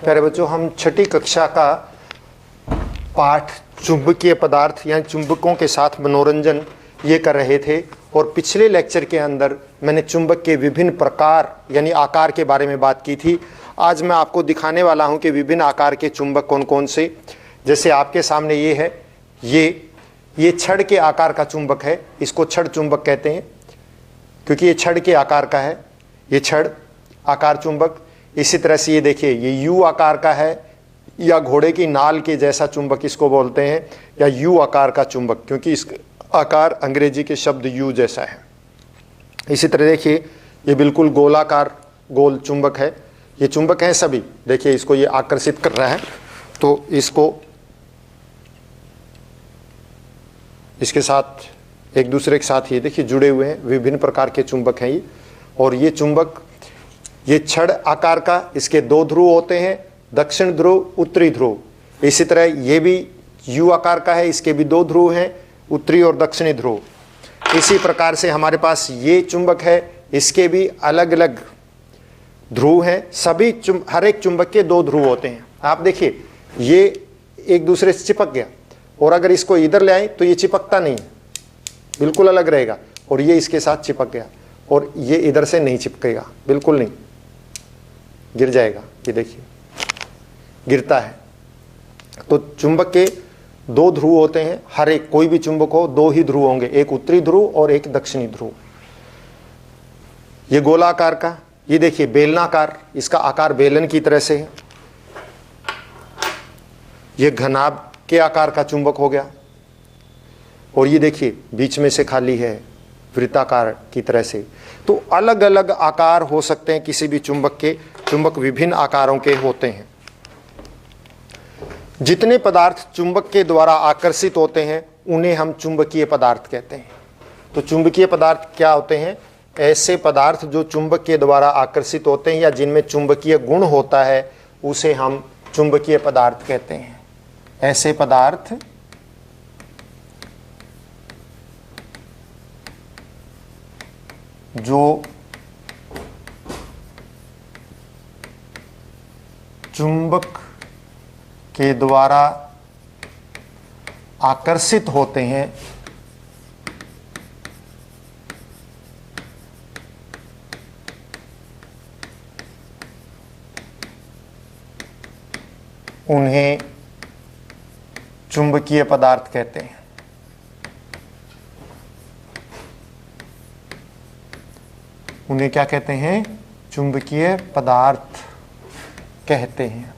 प्यारे बच्चों, हम छठी कक्षा का पाठ चुंबकीय पदार्थ या चुंबकों के साथ मनोरंजन ये कर रहे थे। और पिछले लेक्चर के अंदर मैंने चुंबक के विभिन्न प्रकार यानी आकार के बारे में बात की थी। आज मैं आपको दिखाने वाला हूं कि विभिन्न आकार के चुंबक कौन कौन से। जैसे आपके सामने ये है, ये छड़ के आकार का चुंबक है, इसको छड़ चुंबक कहते हैं क्योंकि ये छड़ के आकार का है, ये छड़ आकार चुंबक। इसी तरह से ये देखिए, ये यू आकार का है या घोड़े की नाल के जैसा चुंबक इसको बोलते हैं, या यू आकार का चुंबक क्योंकि इस आकार अंग्रेजी के शब्द यू जैसा है। इसी तरह देखिए, ये बिल्कुल गोलाकार गोल चुंबक है। ये चुंबक हैं सभी, देखिए इसको ये आकर्षित कर रहा है तो इसको इसके साथ एक दूसरे के साथ ये देखिए जुड़े हुए हैं, विभिन्न प्रकार के चुंबक हैं ये। और ये चुंबक, ये छड़ आकार का, इसके दो ध्रुव होते हैं, दक्षिण ध्रुव उत्तरी ध्रुव। इसी तरह ये भी यू आकार का है, इसके भी दो ध्रुव हैं, उत्तरी और दक्षिणी ध्रुव। इसी प्रकार से हमारे पास ये चुंबक है, इसके भी अलग अलग ध्रुव हैं। सभी हर एक चुंबक के दो ध्रुव होते हैं। आप देखिए, ये एक दूसरे से चिपक गया और अगर इसको इधर ले आए तो ये चिपकता नहीं है, बिल्कुल अलग रहेगा। और ये इसके साथ चिपक गया और ये इधर से नहीं चिपकेगा, बिल्कुल नहीं, गिर जाएगा। ये देखिए गिरता है। तो चुंबक के दो ध्रुव होते हैं, हर एक कोई भी चुंबक हो दो ही ध्रुव होंगे, एक उत्तरी ध्रुव और एक दक्षिणी ध्रुव। ये गोलाकार का, ये देखिए बेलनाकार, इसका आकार बेलन की तरह से है। ये घनाभ के आकार का चुंबक हो गया। और ये देखिए बीच में से खाली है, वृत्ताकार की तरह से। तो अलग अलग आकार हो सकते हैं किसी भी चुंबक के। चुंबक विभिन्न आकारों के होते हैं। जितने पदार्थ चुंबक के द्वारा आकर्षित होते हैं उन्हें हम चुंबकीय पदार्थ कहते हैं। तो चुंबकीय पदार्थ क्या होते हैं? ऐसे पदार्थ जो चुंबक के द्वारा आकर्षित होते हैं या जिनमें चुंबकीय गुण होता है उसे हम चुंबकीय पदार्थ कहते हैं। ऐसे पदार्थ जो चुंबक के द्वारा आकर्षित होते हैं उन्हें चुंबकीय पदार्थ कहते हैं। उन्हें क्या कहते हैं? चुंबकीय पदार्थ कहते हैं।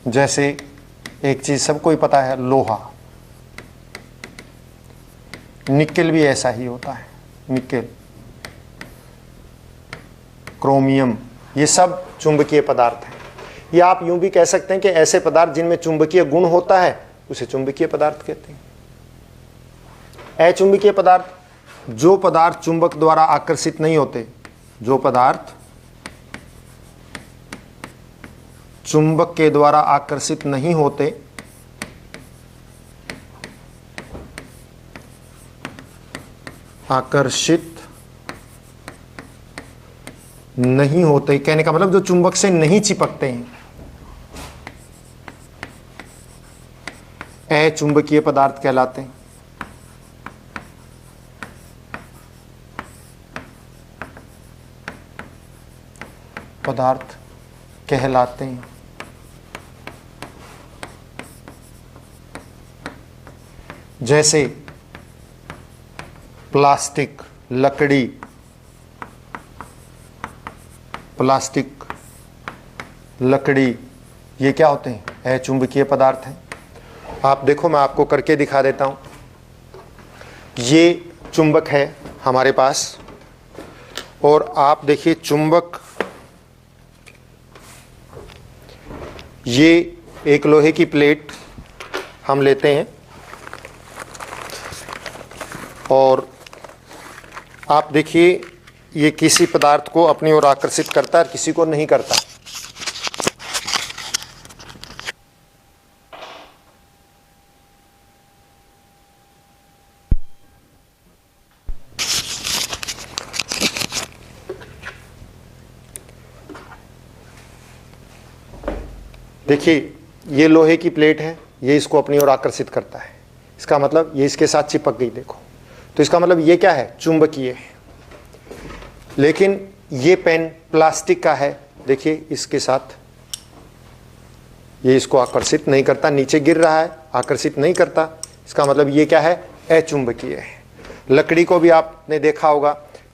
जैसे एक चीज सबको ही पता है, लोहा, निकेल भी ऐसा ही होता है, निकेल, क्रोमियम, ये सब चुंबकीय पदार्थ हैं। ये आप यूं भी कह सकते हैं कि ऐसे पदार्थ जिनमें चुंबकीय गुण होता है उसे चुंबकीय पदार्थ कहते हैं। अचुंबकीय पदार्थ, जो पदार्थ चुंबक द्वारा आकर्षित नहीं होते, जो पदार्थ चुंबक के द्वारा आकर्षित नहीं होते, आकर्षित नहीं होते, कहने का मतलब जो चुंबक से नहीं चिपकते हैं, अचुंबकीय पदार्थ कहलाते हैं। पदार्थ कहलाते हैं। जैसे प्लास्टिक, लकड़ी, प्लास्टिक, लकड़ी, ये क्या होते हैं? अचुंबकीय पदार्थ हैं। आप देखो, मैं आपको करके दिखा देता हूं। ये चुंबक है हमारे पास और आप देखिए चुंबक, ये एक लोहे की प्लेट हम लेते हैं और आप देखिए ये किसी पदार्थ को अपनी ओर आकर्षित करता है, किसी को नहीं करता। देखिए ये लोहे की प्लेट है, ये इसको अपनी ओर आकर्षित करता है, इसका मतलब ये इसके साथ चिपक गई, देखो, तो इसका मतलब ये क्या है, चुंबकीय है। लेकिन ये पेन प्लास्टिक का है, देखिए इसके साथ ये इसको आकर्षित नहीं करता, नीचे गिर रहा है, आकर्षित नहीं करता, इसका मतलब ये क्या है, अचुंबकीय है। लकड़ी को भी आपने देखा होगा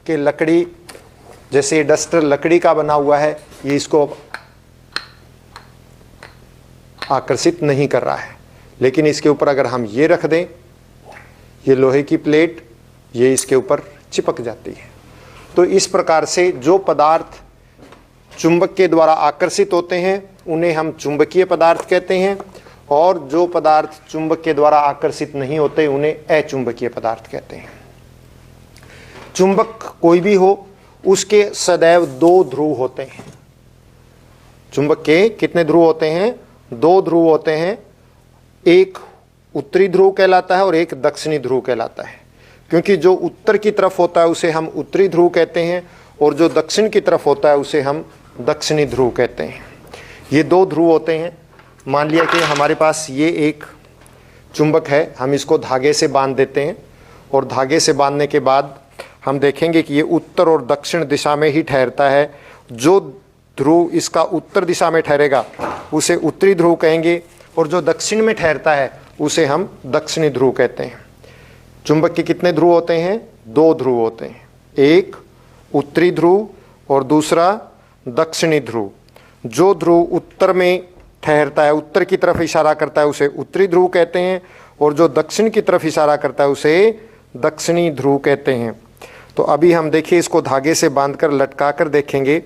कि लकड़ी, जैसे ये डस्टर लकड़ी का बना हुआ है, ये इसको आकर्षित नहीं कर रहा है। लेकिन इसके ऊपर अगर हम ये रख दें, ये लोहे की प्लेट, ये इसके ऊपर चिपक जाती है। तो इस प्रकार से जो पदार्थ चुंबक के द्वारा आकर्षित होते हैं उन्हें हम चुंबकीय पदार्थ कहते हैं, और जो पदार्थ चुंबक के द्वारा आकर्षित नहीं होते उन्हें अचुंबकीय पदार्थ कहते हैं। चुंबक कोई भी हो, उसके सदैव दो ध्रुव होते हैं। चुंबक के कितने ध्रुव होते हैं, दो ध्रुव होते हैं, एक उत्तरी ध्रुव कहलाता है और एक दक्षिणी ध्रुव कहलाता है। क्योंकि जो उत्तर की तरफ होता है उसे हम उत्तरी ध्रुव कहते हैं, और जो दक्षिण की तरफ होता है उसे हम दक्षिणी ध्रुव कहते हैं। ये दो ध्रुव होते हैं। मान लिया कि हमारे पास ये एक चुंबक है, हम इसको धागे से बांध देते हैं, और धागे से बांधने के बाद हम देखेंगे कि ये उत्तर और दक्षिण दिशा में ही ठहरता है। जो ध्रुव इसका उत्तर दिशा में ठहरेगा उसे उत्तरी ध्रुव कहेंगे, और जो दक्षिण में ठहरता है उसे हम दक्षिणी ध्रुव कहते हैं। चुंबक के कितने ध्रुव होते हैं, दो ध्रुव होते हैं, एक उत्तरी ध्रुव और दूसरा दक्षिणी ध्रुव। जो ध्रुव उत्तर में ठहरता है, उत्तर की तरफ इशारा करता है, उसे उत्तरी ध्रुव कहते हैं, और जो दक्षिण की तरफ इशारा करता है उसे दक्षिणी ध्रुव कहते हैं। तो अभी हम देखिए इसको धागे से बांधकर लटका कर देखेंगे,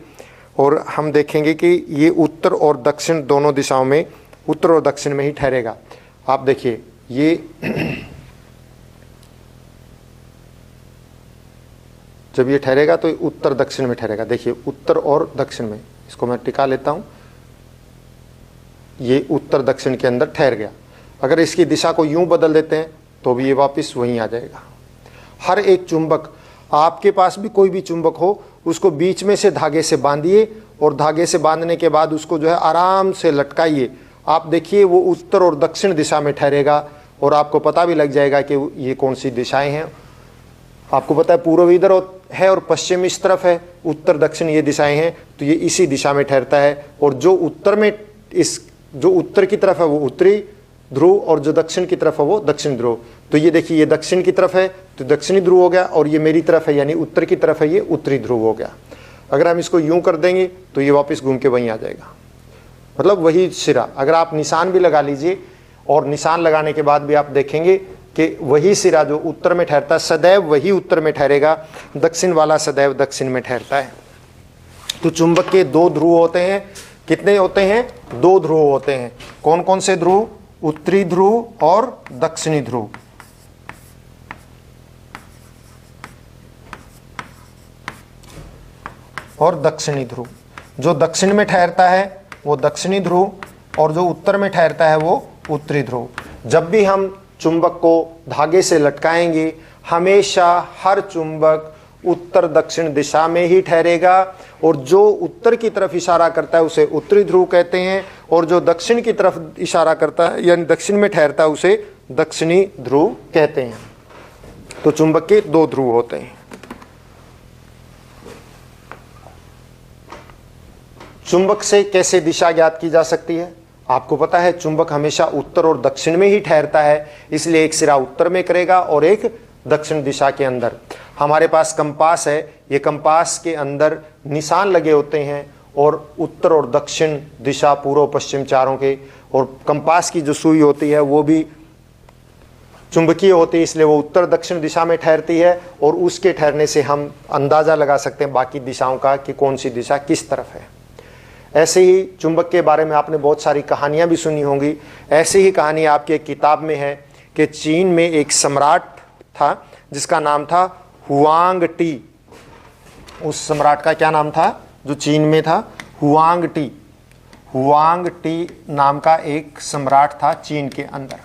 और हम देखेंगे कि ये उत्तर और दक्षिण दोनों दिशाओं में, उत्तर और दक्षिण में ही ठहरेगा। आप देखिए ये जब ये ठहरेगा तो उत्तर दक्षिण में ठहरेगा। देखिए उत्तर और दक्षिण में, इसको मैं टिका लेता हूं, ये उत्तर दक्षिण के अंदर ठहर गया। अगर इसकी दिशा को यूं बदल देते हैं तो भी ये वापस वहीं आ जाएगा। हर एक चुंबक, आपके पास भी कोई भी चुंबक हो, उसको बीच में से धागे से बांधिए, और धागे से बांधने के बाद उसको जो है आराम से लटकाइए। आप देखिए वो उत्तर और दक्षिण दिशा में ठहरेगा, और आपको पता भी लग जाएगा कि ये कौन सी दिशाएं हैं। आपको पता है पूर्व इधर है और पश्चिम इस तरफ है, उत्तर दक्षिण ये दिशाएं हैं, तो ये इसी दिशा में ठहरता है। और जो उत्तर में, जो उत्तर की तरफ है वो उत्तरी ध्रुव, और जो दक्षिण की तरफ है वो दक्षिण ध्रुव। तो ये देखिए ये दक्षिण की तरफ है तो दक्षिणी ध्रुव हो गया, और ये मेरी तरफ है यानी उत्तर की तरफ है, ये उत्तरी ध्रुव हो गया। अगर हम इसको यूं कर देंगे तो ये वापस घूम के वहीं आ जाएगा, मतलब वही सिरा। अगर आप निशान भी लगा लीजिए, और निशान लगाने के बाद भी आप देखेंगे कि वही सिरा जो उत्तर में ठहरता है सदैव वही उत्तर में ठहरेगा, दक्षिण वाला सदैव दक्षिण में ठहरता है। तो चुंबक के दो ध्रुव होते हैं। कितने होते हैं, दो ध्रुव होते हैं। कौन कौन से ध्रुव, उत्तरी ध्रुव और दक्षिणी ध्रुव। और दक्षिणी ध्रुव, जो दक्षिण में ठहरता है वो दक्षिणी ध्रुव, और जो उत्तर में ठहरता है वो उत्तरी ध्रुव। जब भी हम चुंबक को धागे से लटकाएंगे, हमेशा हर चुंबक उत्तर दक्षिण दिशा में ही ठहरेगा, और जो उत्तर की तरफ इशारा करता है उसे उत्तरी ध्रुव कहते हैं, और जो दक्षिण की तरफ इशारा करता है यानी दक्षिण में ठहरता है उसे दक्षिणी ध्रुव कहते हैं। तो चुंबक के दो ध्रुव होते हैं। चुंबक से कैसे दिशा ज्ञात की जा सकती है, आपको पता है चुंबक हमेशा उत्तर और दक्षिण में ही ठहरता है, इसलिए एक सिरा उत्तर में करेगा और एक दक्षिण दिशा के अंदर। हमारे पास कंपास है, ये कंपास के अंदर निशान लगे होते हैं, और उत्तर और दक्षिण दिशा, पूर्व पश्चिम चारों के, और कंपास की जो सुई होती है वो भी चुंबकीय होती है, इसलिए वो उत्तर दक्षिण दिशा में ठहरती है, और उसके ठहरने से हम अंदाजा लगा सकते हैं बाकी दिशाओं का कि कौन सी दिशा किस तरफ है। ऐसे ही चुंबक के बारे में आपने बहुत सारी कहानियां भी सुनी होंगी। ऐसी ही कहानी आपकी एक किताब में है कि चीन में एक सम्राट था जिसका नाम था हुआंग टी। उस सम्राट का क्या नाम था जो चीन में था, हुआंग टी। हुआंग टी नाम का एक सम्राट था चीन के अंदर,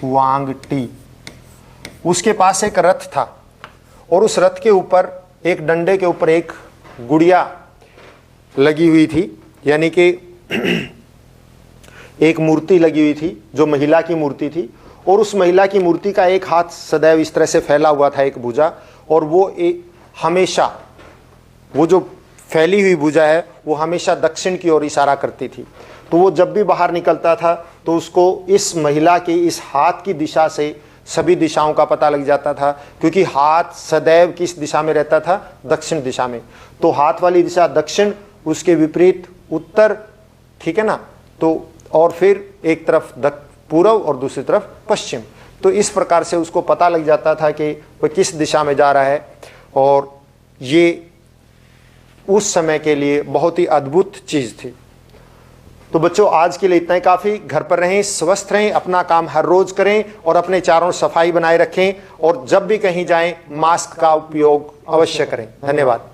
हुआंग टी। उसके पास एक रथ था, और उस रथ के ऊपर एक डंडे के ऊपर एक गुड़िया लगी हुई थी, यानी कि एक मूर्ति लगी हुई थी जो महिला की मूर्ति थी, और उस महिला की मूर्ति का एक हाथ सदैव इस तरह से फैला हुआ था, एक भुजा, और वो हमेशा वो जो फैली हुई भुजा है वो हमेशा दक्षिण की ओर इशारा करती थी। तो वो जब भी बाहर निकलता था तो उसको इस महिला के इस हाथ की दिशा से सभी दिशाओं का पता लग जाता था, क्योंकि हाथ सदैव किस दिशा में रहता था? दक्षिण दिशा में। तो हाथ वाली दिशा दक्षिण, उसके विपरीत उत्तर, ठीक है ना। तो और फिर एक तरफ पूर्व और दूसरी तरफ पश्चिम। तो इस प्रकार से उसको पता लग जाता था कि वह किस दिशा में जा रहा है। और ये उस समय के लिए बहुत ही अद्भुत चीज़ थी। तो बच्चों, आज के लिए इतना ही काफ़ी। घर पर रहें, स्वस्थ रहें, अपना काम हर रोज करें और अपने चारों सफाई बनाए रखें, और जब भी कहीं जाएं मास्क का उपयोग अवश्य करें। धन्यवाद।